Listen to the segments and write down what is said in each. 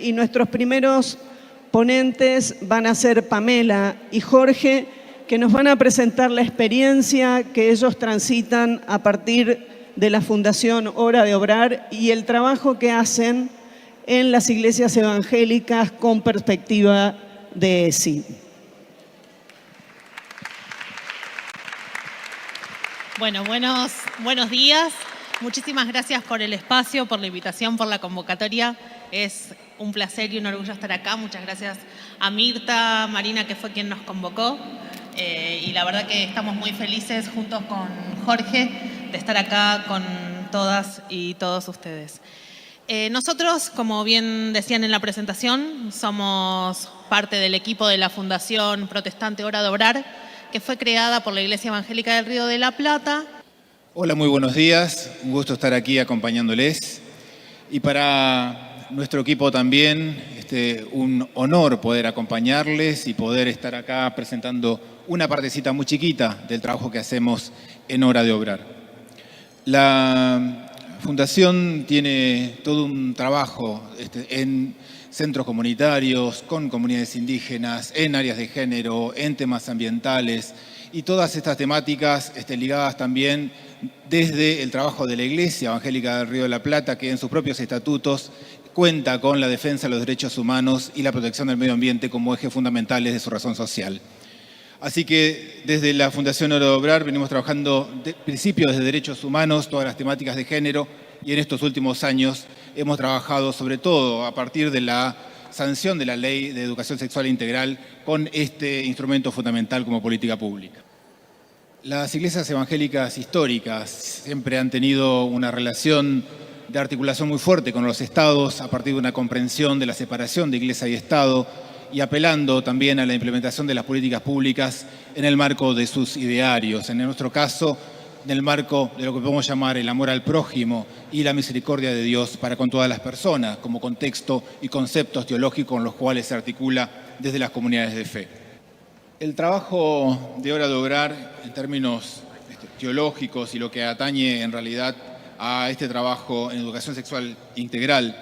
Y nuestros primeros ponentes van a ser Pamela y Jorge, que nos van a presentar la experiencia que ellos transitan a partir de la Fundación Hora de Obrar y el trabajo que hacen en las iglesias evangélicas con perspectiva de ESI. Bueno, buenos días. Muchísimas gracias por el espacio, por la invitación, por la convocatoria. Es un placer y un orgullo estar acá. Muchas gracias a Mirta, Marina, que fue quien nos convocó. Y la verdad que estamos muy felices juntos con Jorge de estar acá con todas y todos ustedes. Nosotros, como bien decían en la presentación, somos parte del equipo de la Fundación Protestante Hora de Obrar, que fue creada por la Iglesia Evangélica del Río de la Plata. Hola, muy buenos días. Un gusto estar aquí acompañándoles. Y para nuestro equipo también, un honor poder acompañarles y poder estar acá presentando una partecita muy chiquita del trabajo que hacemos en Hora de Obrar. La Fundación tiene todo un trabajo en centros comunitarios, con comunidades indígenas, en áreas de género, en temas ambientales y todas estas temáticas ligadas también desde el trabajo de la Iglesia Evangélica del Río de la Plata, que en sus propios estatutos cuenta con la defensa de los derechos humanos y la protección del medio ambiente como ejes fundamentales de su razón social. Así que desde la Fundación Hora de Obrar venimos trabajando de principios de derechos humanos, todas las temáticas de género, y en estos últimos años hemos trabajado sobre todo a partir de la sanción de la Ley de Educación Sexual Integral con este instrumento fundamental como política pública. Las iglesias evangélicas históricas siempre han tenido una relación de articulación muy fuerte con los estados a partir de una comprensión de la separación de iglesia y estado y apelando también a la implementación de las políticas públicas en el marco de sus idearios. En nuestro caso, en el marco de lo que podemos llamar el amor al prójimo y la misericordia de Dios para con todas las personas, como contexto y conceptos teológicos con los cuales se articula desde las comunidades de fe. El trabajo de Hora de Obrar en términos teológicos y lo que atañe en realidad a este trabajo en educación sexual integral,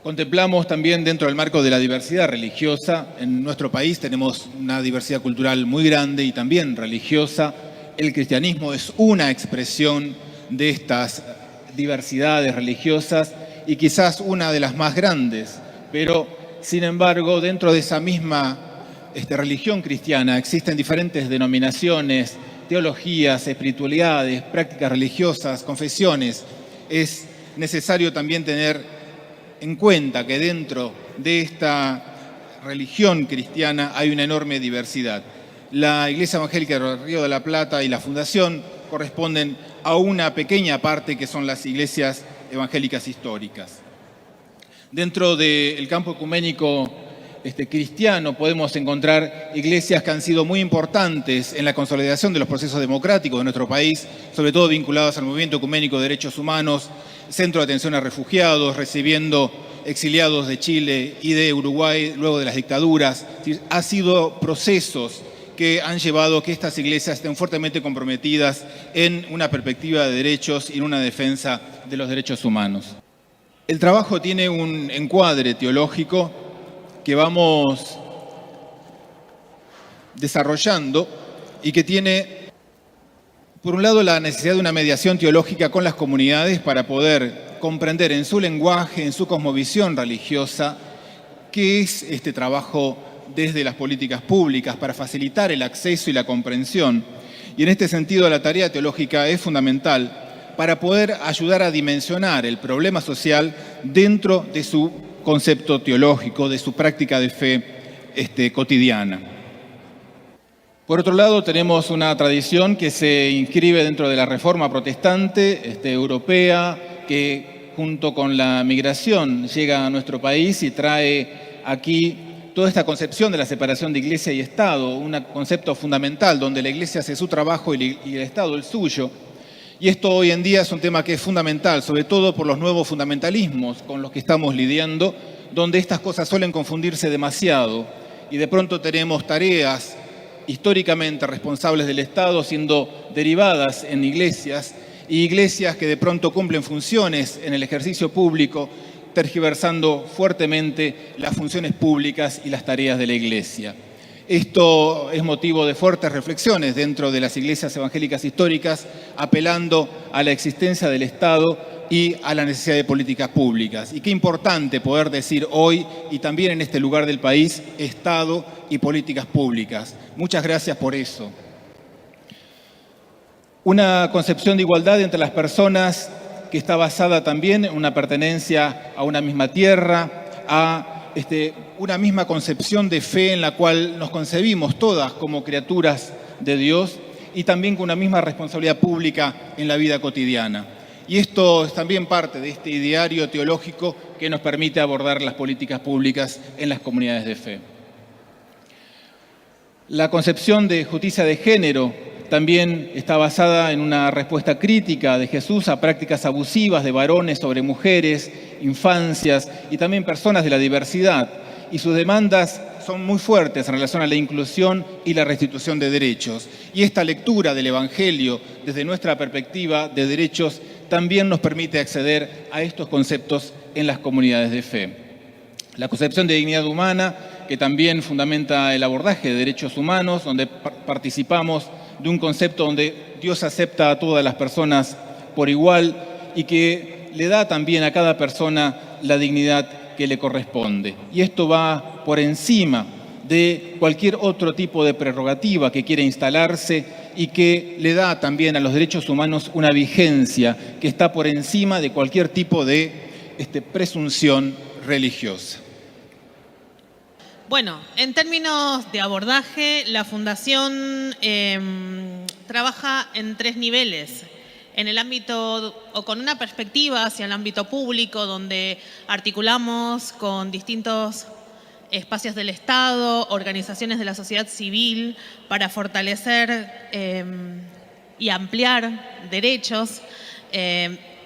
contemplamos también dentro del marco de la diversidad religiosa. En nuestro país tenemos una diversidad cultural muy grande y también religiosa. El cristianismo es una expresión de estas diversidades religiosas y quizás una de las más grandes, pero sin embargo dentro de esa misma religión cristiana existen diferentes denominaciones, teologías, espiritualidades, prácticas religiosas, confesiones. Es necesario también tener en cuenta que dentro de esta religión cristiana hay una enorme diversidad. La Iglesia Evangélica del Río de la Plata y la Fundación corresponden a una pequeña parte que son las iglesias evangélicas históricas. Dentro del campo ecuménico cristiano podemos encontrar iglesias que han sido muy importantes en la consolidación de los procesos democráticos de nuestro país, sobre todo vinculadas al movimiento ecuménico de derechos humanos, centro de atención a refugiados, recibiendo exiliados de Chile y de Uruguay luego de las dictaduras. Ha sido procesos que han llevado a que estas iglesias estén fuertemente comprometidas en una perspectiva de derechos y en una defensa de los derechos humanos. El trabajo tiene un encuadre teológico que vamos desarrollando y que tiene, por un lado, la necesidad de una mediación teológica con las comunidades para poder comprender en su lenguaje, en su cosmovisión religiosa, qué es este trabajo desde las políticas públicas para facilitar el acceso y la comprensión. Y en este sentido la tarea teológica es fundamental para poder ayudar a dimensionar el problema social dentro de su concepto teológico, de su práctica de fe cotidiana. Por otro lado, tenemos una tradición que se inscribe dentro de la Reforma Protestante europea, que junto con la migración llega a nuestro país y trae aquí toda esta concepción de la separación de Iglesia y Estado, un concepto fundamental donde la Iglesia hace su trabajo y el Estado el suyo. Y esto hoy en día es un tema que es fundamental, sobre todo por los nuevos fundamentalismos con los que estamos lidiando, donde estas cosas suelen confundirse demasiado y de pronto tenemos tareas históricamente responsables del Estado siendo derivadas en iglesias y iglesias que de pronto cumplen funciones en el ejercicio público tergiversando fuertemente las funciones públicas y las tareas de la Iglesia. Esto es motivo de fuertes reflexiones dentro de las iglesias evangélicas históricas, apelando a la existencia del Estado y a la necesidad de políticas públicas. Y qué importante poder decir hoy, y también en este lugar del país, Estado y políticas públicas. Muchas gracias por eso. Una concepción de igualdad entre las personas que está basada también en una pertenencia a una misma tierra, a una misma concepción de fe en la cual nos concebimos todas como criaturas de Dios y también con una misma responsabilidad pública en la vida cotidiana. Y esto es también parte de este ideario teológico que nos permite abordar las políticas públicas en las comunidades de fe. La concepción de justicia de género también está basada en una respuesta crítica de Jesús a prácticas abusivas de varones sobre mujeres, infancias y también personas de la diversidad. Y sus demandas son muy fuertes en relación a la inclusión y la restitución de derechos. Y esta lectura del Evangelio desde nuestra perspectiva de derechos también nos permite acceder a estos conceptos en las comunidades de fe. La concepción de dignidad humana, que también fundamenta el abordaje de derechos humanos, donde participamos de un concepto donde Dios acepta a todas las personas por igual y que le da también a cada persona la dignidad que le corresponde. Y esto va por encima de cualquier otro tipo de prerrogativa que quiera instalarse y que le da también a los derechos humanos una vigencia que está por encima de cualquier tipo de presunción religiosa. Bueno, en términos de abordaje, la Fundación trabaja en 3 niveles. En el ámbito, o con una perspectiva hacia el ámbito público, donde articulamos con distintos espacios del Estado, organizaciones de la sociedad civil, para fortalecer y ampliar derechos,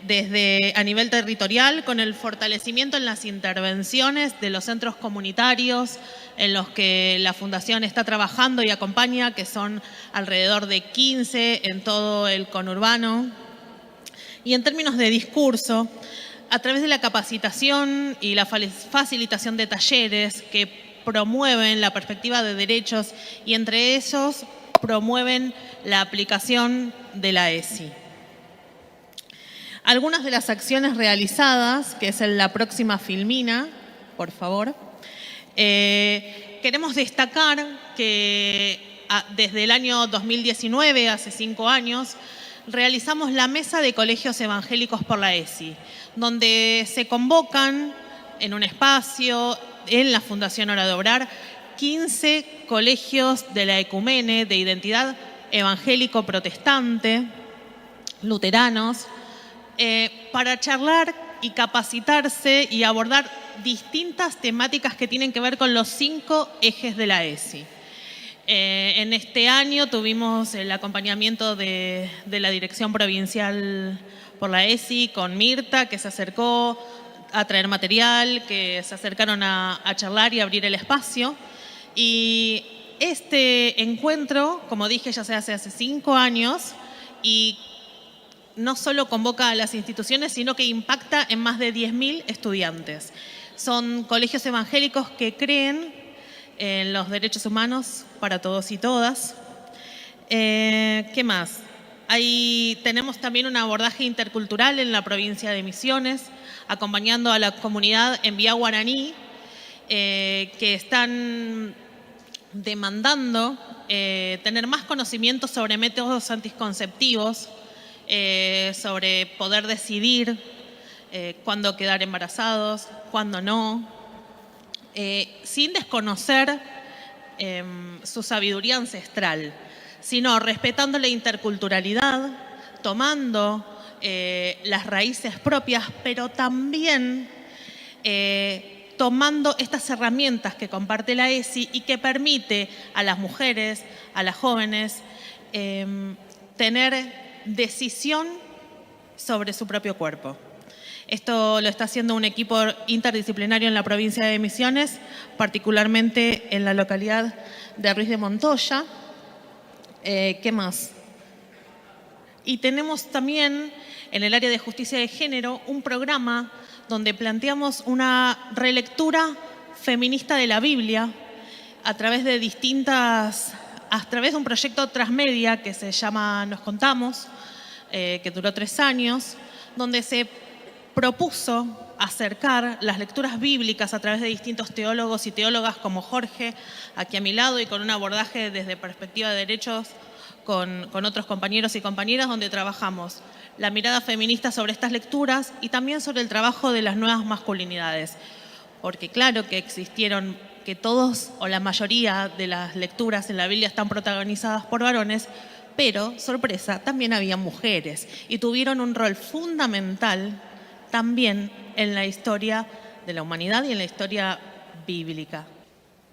desde a nivel territorial, con el fortalecimiento en las intervenciones de los centros comunitarios en los que la Fundación está trabajando y acompaña, que son alrededor de 15 en todo el conurbano. Y en términos de discurso, a través de la capacitación y la facilitación de talleres que promueven la perspectiva de derechos y entre ellos promueven la aplicación de la ESI. Algunas de las acciones realizadas, que es en la próxima filmina, por favor, queremos destacar que desde el año 2019, hace 5 años, realizamos la Mesa de Colegios Evangélicos por la ESI, donde se convocan en un espacio en la Fundación Hora de Obrar 15 colegios de la ecumene de identidad evangélico-protestante, luteranos, para charlar y capacitarse y abordar distintas temáticas que tienen que ver con los 5 ejes de la ESI. En este año tuvimos el acompañamiento de la Dirección Provincial por la ESI con Mirta, que se acercó a traer material, que se acercaron a charlar y abrir el espacio. Y este encuentro, como dije, ya se hace 5 años y no solo convoca a las instituciones, sino que impacta en más de 10.000 estudiantes. Son colegios evangélicos que creen en los derechos humanos para todos y todas. ¿Qué más? Ahí tenemos también un abordaje intercultural en la provincia de Misiones, acompañando a la comunidad en vía guaraní, que están demandando tener más conocimiento sobre métodos anticonceptivos, sobre poder decidir cuándo quedar embarazados, cuándo no, sin desconocer su sabiduría ancestral, sino respetando la interculturalidad, tomando las raíces propias, pero también tomando estas herramientas que comparte la ESI y que permite a las mujeres, a las jóvenes, tener decisión sobre su propio cuerpo. Esto lo está haciendo un equipo interdisciplinario en la provincia de Misiones, particularmente en la localidad de Ruiz de Montoya. ¿Qué más? Y tenemos también en el área de justicia de género un programa donde planteamos una relectura feminista de la Biblia a través de un proyecto transmedia que se llama Nos Contamos, que duró 3 años, donde se propuso acercar las lecturas bíblicas a través de distintos teólogos y teólogas como Jorge, aquí a mi lado, y con un abordaje desde perspectiva de derechos con otros compañeros y compañeras, donde trabajamos la mirada feminista sobre estas lecturas y también sobre el trabajo de las nuevas masculinidades. Porque claro que existieron, que todos o la mayoría de las lecturas en la Biblia están protagonizadas por varones, pero, sorpresa, también había mujeres y tuvieron un rol fundamental también en la historia de la humanidad y en la historia bíblica.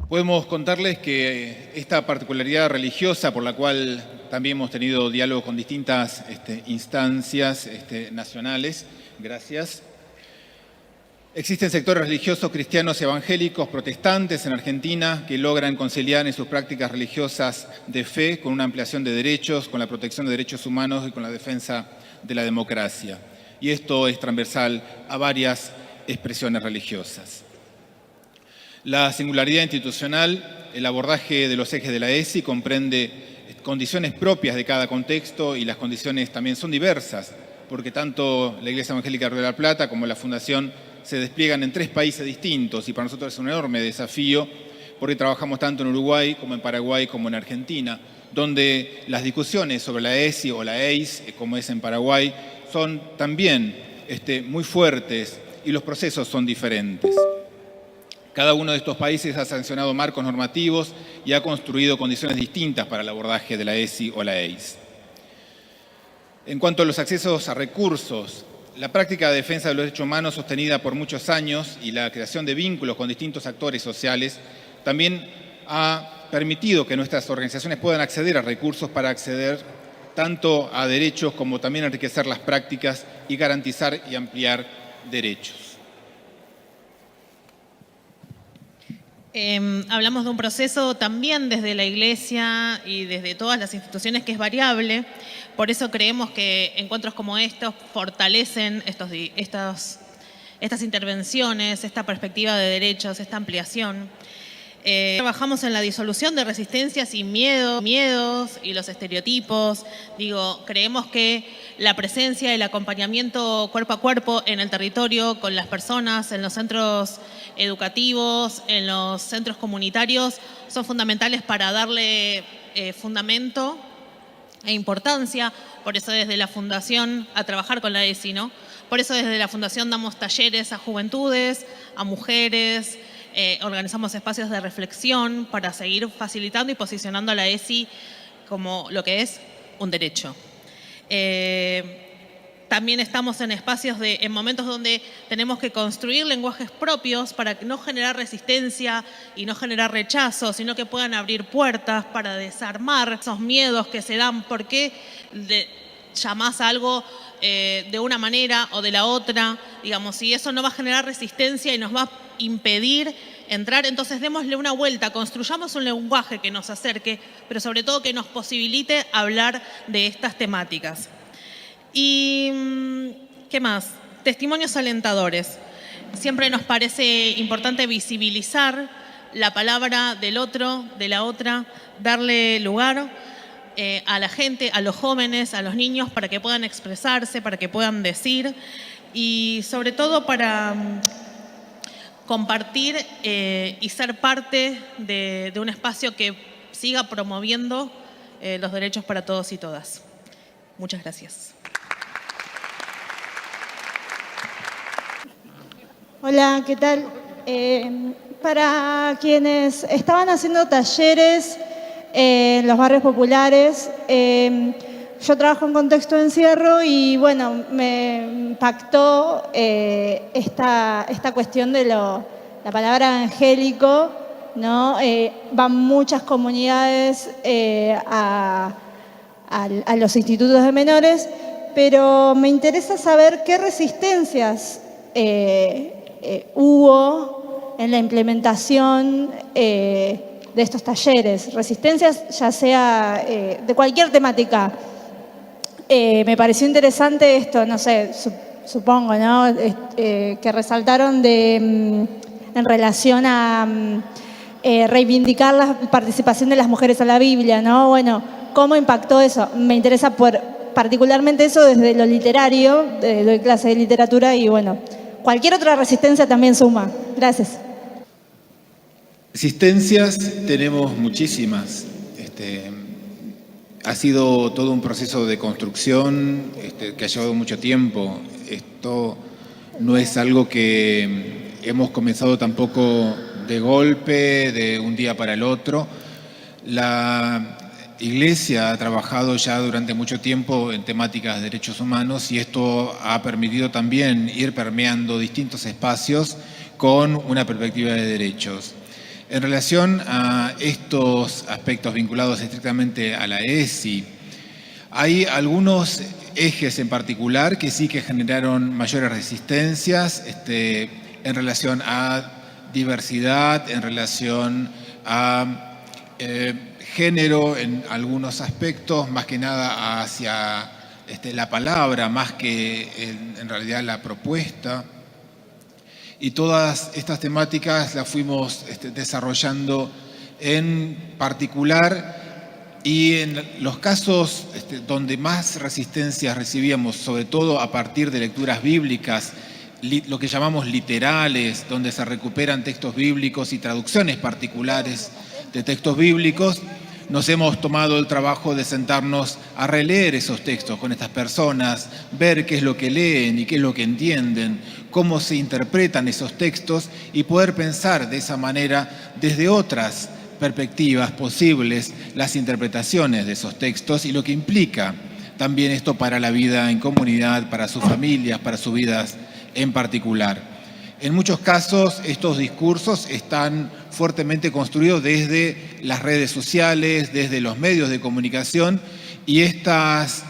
Podemos contarles que esta particularidad religiosa, por la cual también hemos tenido diálogo con distintas instancias nacionales, gracias. Existen sectores religiosos cristianos evangélicos protestantes en Argentina que logran conciliar en sus prácticas religiosas de fe con una ampliación de derechos, con la protección de derechos humanos y con la defensa de la democracia. Y esto es transversal a varias expresiones religiosas. La singularidad institucional, el abordaje de los ejes de la ESI comprende condiciones propias de cada contexto y las condiciones también son diversas, porque tanto la Iglesia Evangélica de Río de la Plata como la Fundación se despliegan en 3 países distintos y para nosotros es un enorme desafío porque trabajamos tanto en Uruguay como en Paraguay como en Argentina, donde las discusiones sobre la ESI o la EIS, como es en Paraguay, son también muy fuertes y los procesos son diferentes. Cada uno de estos países ha sancionado marcos normativos y ha construido condiciones distintas para el abordaje de la ESI o la EIS. En cuanto a los accesos a recursos, la práctica de defensa de los derechos humanos sostenida por muchos años y la creación de vínculos con distintos actores sociales también ha permitido que nuestras organizaciones puedan acceder a recursos para acceder tanto a derechos como también enriquecer las prácticas y garantizar y ampliar derechos. Hablamos de un proceso también desde la Iglesia y desde todas las instituciones que es variable. Por eso creemos que encuentros como estos fortalecen estas intervenciones, esta perspectiva de derechos, esta ampliación. Trabajamos en la disolución de resistencias y miedos y los estereotipos. Creemos que la presencia y el acompañamiento cuerpo a cuerpo en el territorio con las personas, en los centros educativos, en los centros comunitarios, son fundamentales para darle fundamento e importancia. Por eso desde la Fundación, a trabajar con la ESI, ¿no? Por eso desde la Fundación damos talleres a juventudes, a mujeres, organizamos espacios de reflexión para seguir facilitando y posicionando a la ESI como lo que es un derecho. También estamos en espacios en momentos donde tenemos que construir lenguajes propios para no generar resistencia y no generar rechazo, sino que puedan abrir puertas para desarmar esos miedos que se dan. ¿Por qué llamás a algo de una manera o de la otra? Si eso no va a generar resistencia y nos va a impedir entrar, entonces démosle una vuelta, construyamos un lenguaje que nos acerque, pero sobre todo que nos posibilite hablar de estas temáticas. Y, ¿qué más? Testimonios alentadores. Siempre nos parece importante visibilizar la palabra del otro, de la otra, darle lugar a la gente, a los jóvenes, a los niños, para que puedan expresarse, para que puedan decir y sobre todo para compartir y ser parte de un espacio que siga promoviendo los derechos para todos y todas. Muchas gracias. Hola, ¿qué tal? Para quienes estaban haciendo talleres en los barrios populares, yo trabajo en contexto de encierro y bueno, me impactó esta cuestión de la palabra evangélico, ¿no? Van muchas comunidades a los institutos de menores, pero me interesa saber qué resistencias hubo en la implementación de estos talleres, resistencias ya sea de cualquier temática. Me pareció interesante esto, no sé, supongo, ¿no? Que resaltaron en relación a reivindicar la participación de las mujeres en la Biblia, ¿no? Bueno, ¿cómo impactó eso? Me interesa particularmente eso desde lo literario, doy clase de literatura y bueno, cualquier otra resistencia también suma. Gracias. Resistencias tenemos muchísimas. Ha sido todo un proceso de construcción que ha llevado mucho tiempo. Esto no es algo que hemos comenzado tampoco de golpe, de un día para el otro. La Iglesia ha trabajado ya durante mucho tiempo en temáticas de derechos humanos y esto ha permitido también ir permeando distintos espacios con una perspectiva de derechos. En relación a estos aspectos vinculados estrictamente a la ESI, hay algunos ejes en particular que sí que generaron mayores resistencias en relación a diversidad, en relación a género en algunos aspectos, más que nada hacia la palabra, más que en realidad la propuesta. Y todas estas temáticas las fuimos desarrollando en particular y en los casos donde más resistencias recibíamos, sobre todo a partir de lecturas bíblicas, lo que llamamos literales, donde se recuperan textos bíblicos y traducciones particulares de textos bíblicos, nos hemos tomado el trabajo de sentarnos a releer esos textos con estas personas, ver qué es lo que leen y qué es lo que entienden, cómo se interpretan esos textos y poder pensar de esa manera desde otras perspectivas posibles las interpretaciones de esos textos y lo que implica también esto para la vida en comunidad, para sus familias, para sus vidas en particular. En muchos casos estos discursos están fuertemente construidos desde las redes sociales, desde los medios de comunicación y estas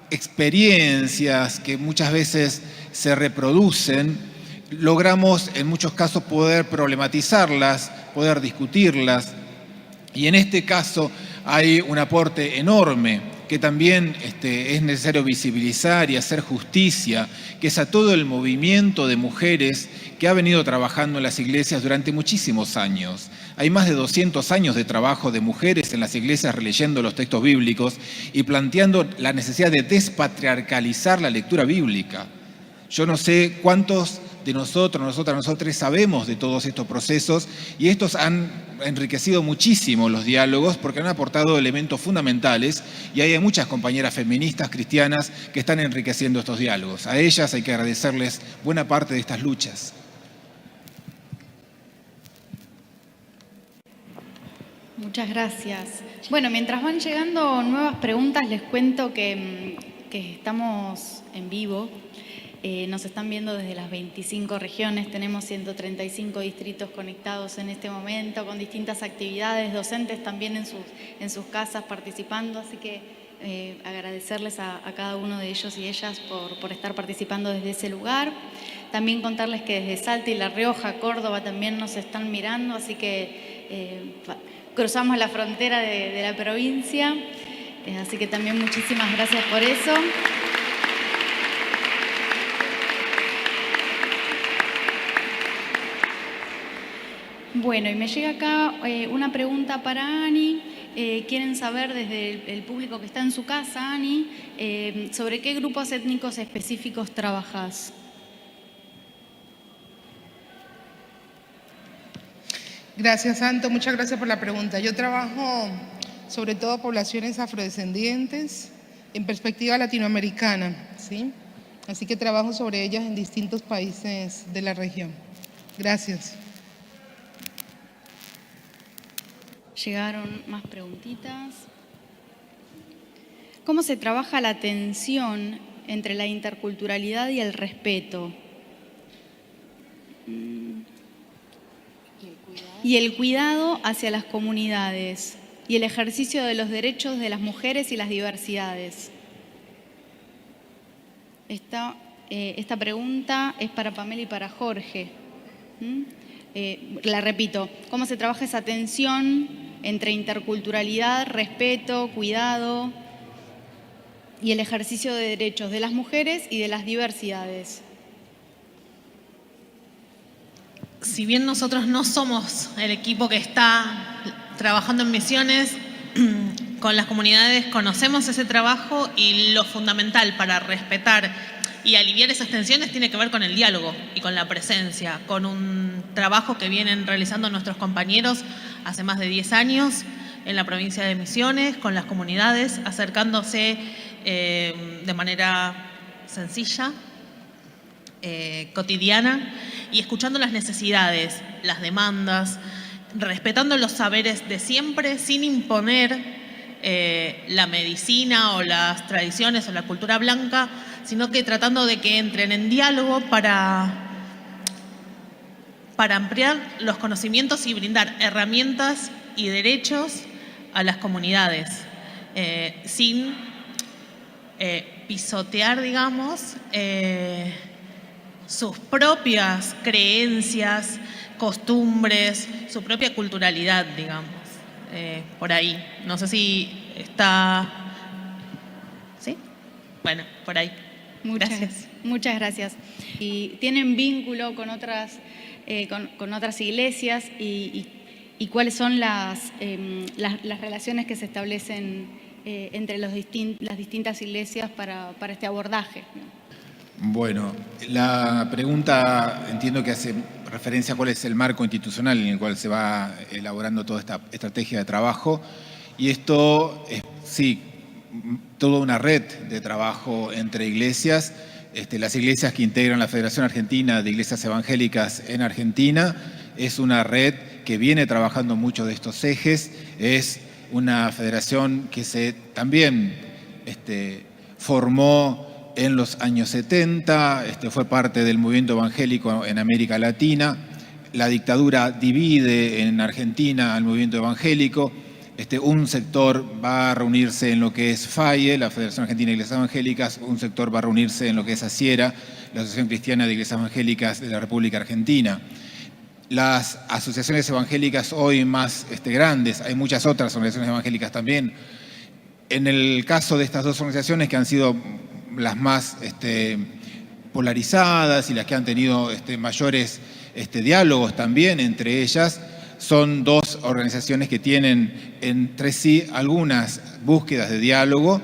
experiencias que muchas veces se reproducen, logramos en muchos casos poder problematizarlas, poder discutirlas y en este caso hay un aporte enorme que también es necesario visibilizar y hacer justicia, que es a todo el movimiento de mujeres que ha venido trabajando en las iglesias durante muchísimos años. Hay más de 200 años de trabajo de mujeres en las iglesias releyendo los textos bíblicos y planteando la necesidad de despatriarcalizar la lectura bíblica. Yo no sé cuántos de nosotros sabemos de todos estos procesos y estos han enriquecido muchísimo los diálogos porque han aportado elementos fundamentales y hay muchas compañeras feministas cristianas que están enriqueciendo estos diálogos. A ellas hay que agradecerles buena parte de estas luchas. Muchas gracias. Bueno, mientras van llegando nuevas preguntas, les cuento que estamos en vivo. Nos están viendo desde las 25 regiones, tenemos 135 distritos conectados en este momento, con distintas actividades, docentes también en sus casas participando, así que agradecerles a cada uno de ellos y ellas por estar participando desde ese lugar. También contarles que desde Salta y La Rioja, Córdoba también nos están mirando, así que cruzamos la frontera de la provincia, así que también muchísimas gracias por eso. Bueno, y me llega acá una pregunta para Ani. Quieren saber desde el público que está en su casa, Ani, sobre qué grupos étnicos específicos trabajas. Gracias, Santo. Muchas gracias por la pregunta. Yo trabajo sobre todo poblaciones afrodescendientes en perspectiva latinoamericana, ¿sí? Así que trabajo sobre ellas en distintos países de la región. Gracias. Llegaron más preguntitas. ¿Cómo se trabaja la tensión entre la interculturalidad y el respeto? Y el cuidado hacia las comunidades y el ejercicio de los derechos de las mujeres y las diversidades. Esta pregunta es para Pamela y para Jorge. La repito, ¿cómo se trabaja esa tensión entre interculturalidad, respeto, cuidado y el ejercicio de derechos de las mujeres y de las diversidades. Si bien nosotros no somos el equipo que está trabajando en misiones, con las comunidades conocemos ese trabajo y lo fundamental para respetar y aliviar esas tensiones tiene que ver con el diálogo y con la presencia, con un trabajo que vienen realizando nuestros compañeros hace más de 10 años en la provincia de Misiones, con las comunidades, acercándose de manera sencilla, cotidiana y escuchando las necesidades, las demandas, respetando los saberes de siempre sin imponer la medicina o las tradiciones o la cultura blanca, sino que tratando de que entren en diálogo para ampliar los conocimientos y brindar herramientas y derechos a las comunidades, sin pisotear, digamos, sus propias creencias, costumbres, su propia culturalidad, digamos, por ahí. No sé si está... ¿Sí? Bueno, por ahí. Gracias. Muchas gracias. Y tienen vínculo con otras iglesias y cuáles son las relaciones que se establecen entre las distintas iglesias para este abordaje. Bueno, la pregunta entiendo que hace referencia a cuál es el marco institucional en el cual se va elaborando toda esta estrategia de trabajo. Y esto es, sí, toda una red de trabajo entre iglesias. Las iglesias que integran la Federación Argentina de Iglesias Evangélicas en Argentina es una red que viene trabajando muchos de estos ejes. Es una federación que se también formó en los años 70, fue parte del movimiento evangélico en América Latina. La dictadura divide en Argentina al movimiento evangélico. Un sector va a reunirse en lo que es FAIE, la Federación Argentina de Iglesias Evangélicas, un sector va a reunirse en lo que es ACIERA, la Asociación Cristiana de Iglesias Evangélicas de la República Argentina. Las asociaciones evangélicas hoy más grandes, hay muchas otras organizaciones evangélicas también. En el caso de estas dos organizaciones que han sido las más polarizadas y las que han tenido mayores diálogos también entre ellas, son dos organizaciones que tienen entre sí algunas búsquedas de diálogo.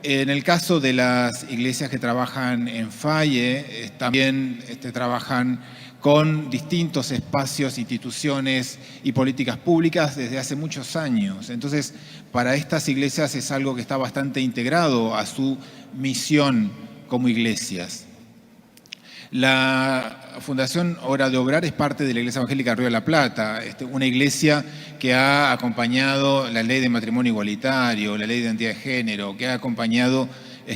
En el caso de las iglesias que trabajan en FAIE, también trabajan con distintos espacios, instituciones y políticas públicas desde hace muchos años. Entonces, para estas iglesias es algo que está bastante integrado a su misión como iglesias. La Fundación Hora de Obrar es parte de la Iglesia Evangélica Río de la Plata, una iglesia que ha acompañado la ley de matrimonio igualitario, la ley de identidad de género, que ha acompañado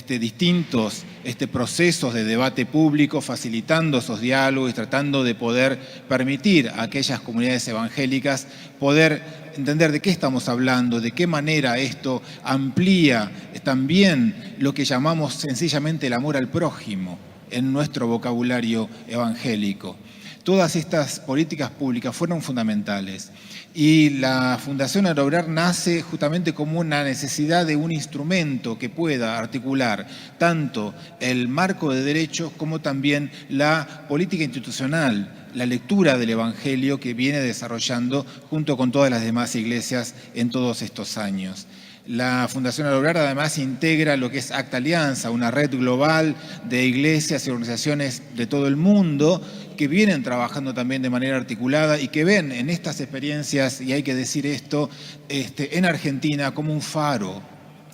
distintos procesos de debate público, facilitando esos diálogos y tratando de poder permitir a aquellas comunidades evangélicas poder entender de qué estamos hablando, de qué manera esto amplía también lo que llamamos sencillamente el amor al prójimo en nuestro vocabulario evangélico. Todas estas políticas públicas fueron fundamentales y la Fundación Hora de Obrar nace justamente como una necesidad de un instrumento que pueda articular tanto el marco de derechos como también la política institucional, la lectura del Evangelio que viene desarrollando junto con todas las demás iglesias en todos estos años. La Fundación Hora de Obrar además integra lo que es Acta Alianza, una red global de iglesias y organizaciones de todo el mundo que vienen trabajando también de manera articulada y que ven en estas experiencias, y hay que decir esto, en Argentina como un faro.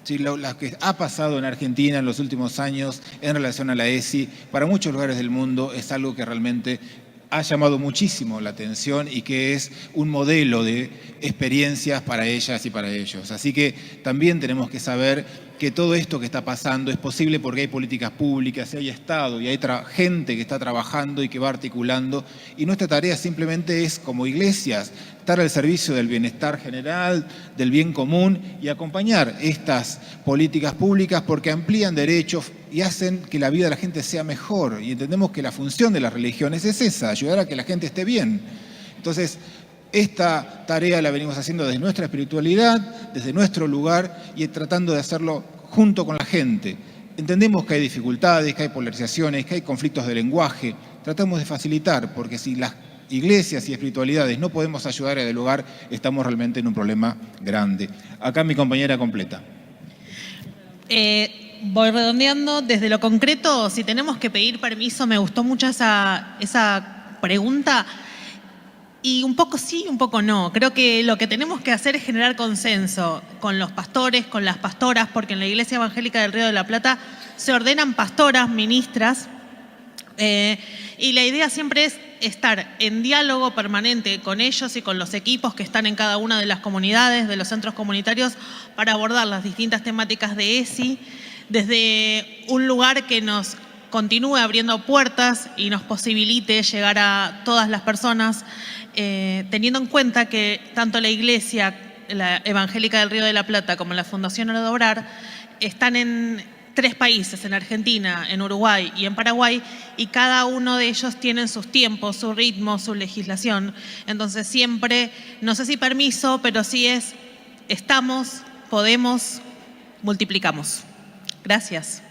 ¿Sí? Lo que ha pasado en Argentina en los últimos años en relación a la ESI, para muchos lugares del mundo es algo que realmente ha llamado muchísimo la atención y que es un modelo de experiencias para ellas y para ellos. Así que también tenemos que saber que todo esto que está pasando es posible porque hay políticas públicas, hay Estado y hay gente que está trabajando y que va articulando. Y nuestra tarea simplemente es, como iglesias, estar al servicio del bienestar general, del bien común y acompañar estas políticas públicas porque amplían derechos y hacen que la vida de la gente sea mejor. Y entendemos que la función de las religiones es esa, ayudar a que la gente esté bien. Entonces, esta tarea la venimos haciendo desde nuestra espiritualidad, desde nuestro lugar y tratando de hacerlo junto con la gente. Entendemos que hay dificultades, que hay polarizaciones, que hay conflictos de lenguaje. Tratamos de facilitar, porque si las iglesias y espiritualidades no podemos ayudar a dialogar, estamos realmente en un problema grande. Acá mi compañera completa. Voy redondeando. Desde lo concreto, si tenemos que pedir permiso, me gustó mucho esa pregunta. Y un poco sí, un poco no. Creo que lo que tenemos que hacer es generar consenso con los pastores, con las pastoras, porque en la Iglesia Evangélica del Río de la Plata se ordenan pastoras, ministras, y la idea siempre es estar en diálogo permanente con ellos y con los equipos que están en cada una de las comunidades, de los centros comunitarios, para abordar las distintas temáticas de ESI desde un lugar que nos continúe abriendo puertas y nos posibilite llegar a todas las personas, teniendo en cuenta que tanto la Iglesia la Evangélica del Río de la Plata como la Fundación Hora de Obrar están en 3 países, en Argentina, en Uruguay y en Paraguay, y cada uno de ellos tienen sus tiempos, su ritmo, su legislación. Entonces siempre, no sé si permiso, pero sí es, estamos, podemos, multiplicamos. Gracias.